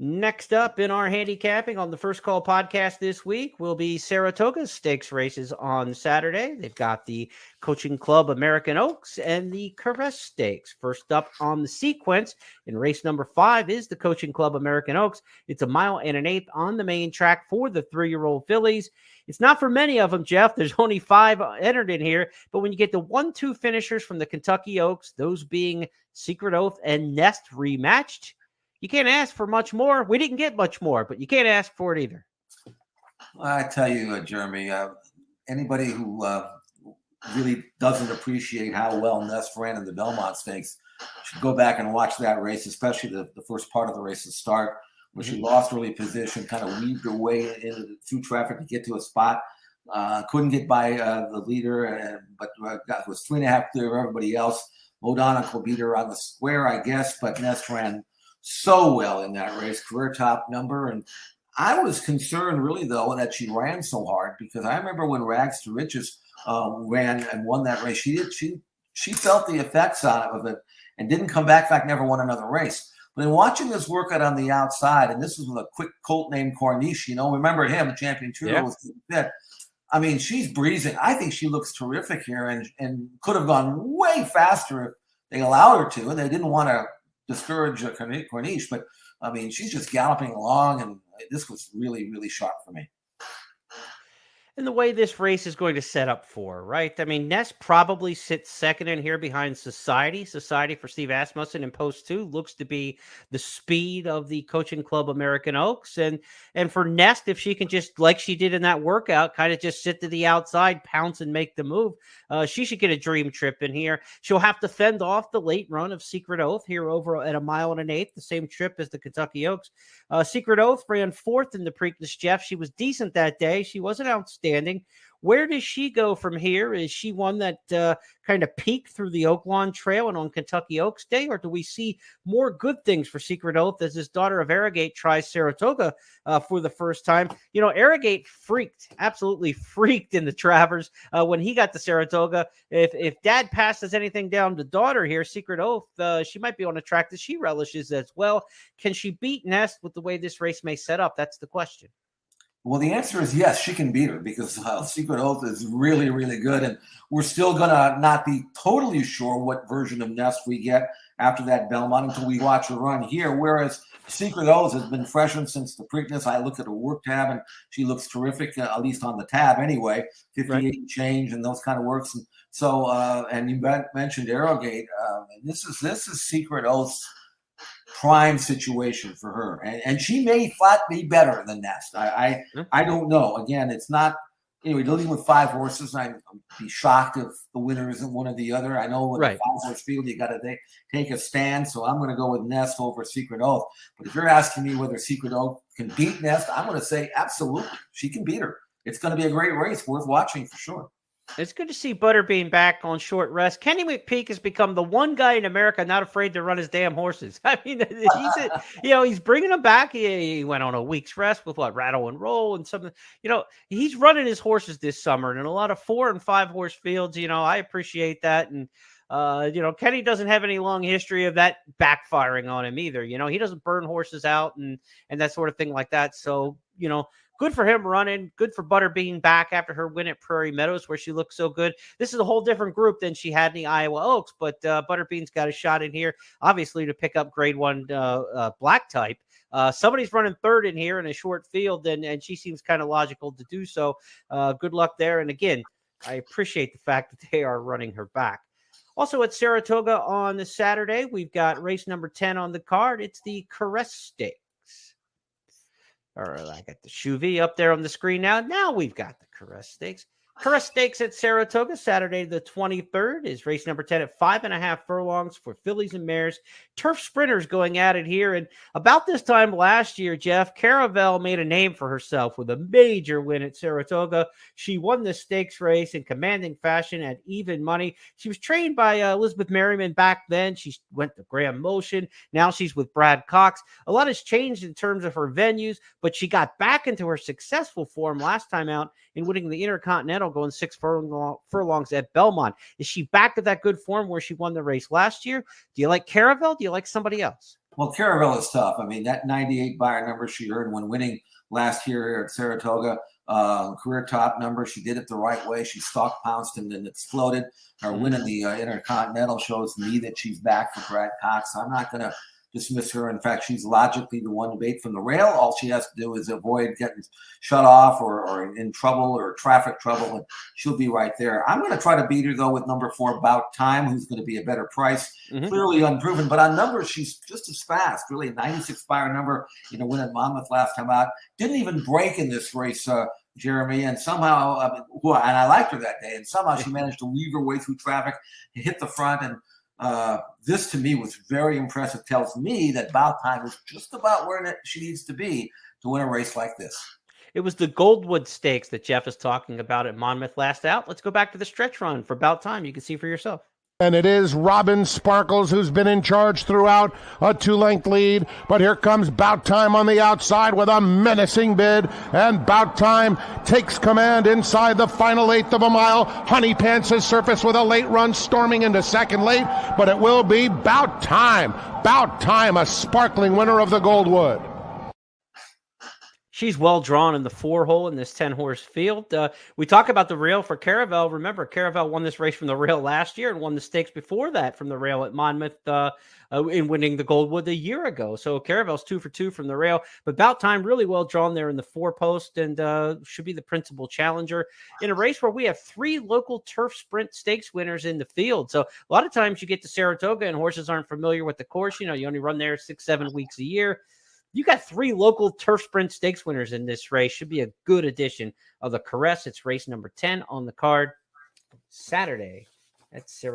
Next up in our handicapping on the First Call podcast this week will be Saratoga's stakes races on Saturday. They've got the Coaching Club American Oaks and the Caress Stakes. First up on the sequence in race number 5 is the Coaching Club American Oaks. It's a 1.125 miles on the main track for the 3-year-old fillies. It's not for many of them, Jeff. There's only 5 entered in here. But when you get the 1-2 finishers from the Kentucky Oaks, those being Secret Oath and Nest rematched, you can't ask for much more. We didn't get much more, but you can't ask for it either. I tell you, Jeremy, anybody who really doesn't appreciate how well Nest ran in the Belmont Stakes should go back and watch that race, especially the first part of the race to start, where she lost early position, kind of weaved her way through traffic to get to a spot. Couldn't get by the leader, but was 3.5 clear of everybody else. Modonical beat her on the square, I guess, but Nest ran so well in that race, career top number. And I was concerned really, though, that she ran so hard, because I remember when Rags to Riches ran and won that race, she felt the effects of it and didn't come back. In fact, never won another race. But in watching this workout on the outside, and this was with a quick colt named Corniche, remember him, a champion too, was fit. I mean, she's breezing. I think she looks terrific here and could have gone way faster if they allowed her to, and they didn't want to discourage Corniche, but I mean, she's just galloping along, and this was really, really sharp for me. And the way this race is going to set up for, right? I mean, Ness probably sits second in here behind Society. Society for Steve Asmussen in post 2 looks to be the speed of the Coaching Club American Oaks. And for Nest, if she can just, like she did in that workout, kind of just sit to the outside, pounce and make the move, she should get a dream trip in here. She'll have to fend off the late run of Secret Oath here over at 1.125 miles, the same trip as the Kentucky Oaks. Secret Oath ran 4th in the Preakness, Jeff. She was decent that day. She wasn't outstanding. Where does she go from here? Is she one that kind of peaked through the Oaklawn Trail and on Kentucky Oaks Day, or do we see more good things for Secret Oath as his daughter of Arrogate tries Saratoga for the first time? Arrogate absolutely freaked in the Travers when he got to Saratoga. If dad passes anything down to daughter here, Secret Oath, she might be on a track that she relishes as well. Can she beat Nest with the way this race may set up? That's the question. Well, the answer is yes, she can beat her, because Secret Oath is really, really good. And we're still going to not be totally sure what version of Nest we get after that Belmont until we watch her run here. Whereas Secret Oath has been freshened since the Preakness. I look at her work tab, and she looks terrific, at least on the tab anyway, 58 right. change and those kind of works. And so, and you mentioned Arrogate. This is Secret Oath's prime situation for her, and she may flat be better than Nest. I don't know. Again, it's not. We're dealing with 5 horses. I'd be shocked if the winner isn't one or the other. I know with the 5-horse field, you got to take a stand. So I'm going to go with Nest over Secret Oath. But if you're asking me whether Secret Oath can beat Nest, I'm going to say absolutely, she can beat her. It's going to be a great race, worth watching for sure. It's good to see Butterbean back on short rest. Kenny McPeak has become the one guy in America not afraid to run his damn horses. I mean, he's bringing them back. He went on a week's rest with Rattle and Roll and something. He's running his horses this summer, and in a lot of 4 and 5 horse fields. I appreciate that. And Kenny doesn't have any long history of that backfiring on him either. He doesn't burn horses out and that sort of thing like that. So, good for him running. Good for Butterbean back after her win at Prairie Meadows, where she looked so good. This is a whole different group than she had in the Iowa Oaks, but Butterbean's got a shot in here, obviously, to pick up grade 1 black type. Somebody's running 3rd in here in a short field, and she seems kind of logical to do so. Good luck there. And again, I appreciate the fact that they are running her back. Also at Saratoga on the Saturday, we've got race number 10 on the card. It's the Caress Stakes. All right, I got the Chuvie up there on the screen now. Now we've got the Caress Stakes. Caress Stakes at Saratoga, Saturday the 23rd, is race number 10 at 5.5 furlongs for fillies and mares. Turf sprinters going at it here. And about this time last year, Jeff, Caravel made a name for herself with a major win at Saratoga. She won the stakes race in commanding fashion at even money. She was trained by Elizabeth Merriman back then. She went to Graham Motion. Now she's with Brad Cox. A lot has changed in terms of her venues, but she got back into her successful form last time out in winning the Intercontinental, going 6 furlongs at Belmont. Is she back to that good form where she won the race last year? Do you like Caravel? Do you like somebody else? Well, Caravel is tough. I mean, that 98 buyer number she earned when winning last year here at Saratoga, career top number. She did it the right way. She stalked, pounced, and then exploded. Her win in the Intercontinental shows me that she's back for Brad Cox. I'm not going to dismiss her. In fact, she's logically the one to bait from the rail. All she has to do is avoid getting shut off or in trouble or traffic trouble, and she'll be right there. I'm going to try to beat her, though, with number 4, About Time, who's going to be a better price. Clearly unproven, but on numbers, she's just as fast. Really, a 96 buyer number, win at Monmouth last time out. Didn't even break in this race, Jeremy, and somehow, and I liked her that day, and somehow she managed to weave her way through traffic, hit the front, and this to me was very impressive. Tells me that About Time is just about where she needs to be to win a race like this. It was the Goldwood Stakes that Jeff is talking about at Monmouth last out. Let's go back to the stretch run for About Time. You can see for yourself. And it is Robin Sparkles who's been in charge throughout, a 2-length lead. But here comes Bout Time on the outside with a menacing bid. And Bout Time takes command inside the final eighth of a mile. Honey Pants has surfaced with a late run, storming into second late. But it will be Bout Time. Bout Time, a sparkling winner of the Goldwood. She's well drawn in the 4-hole in this 10-horse field. We talk about the rail for Caravel. Remember, Caravel won this race from the rail last year and won the stakes before that from the rail at Monmouth in winning the Goldwood a year ago. So Caravel's 2 for 2 from the rail. But About Time really well drawn there in the 4-post and should be the principal challenger in a race where we have 3 local turf sprint stakes winners in the field. So a lot of times you get to Saratoga and horses aren't familiar with the course. You only run there 6-7 weeks a year. You got 3 local turf sprint stakes winners in this race. Should be a good addition of the Caress. It's race number 10 on the card Saturday at Saratoga.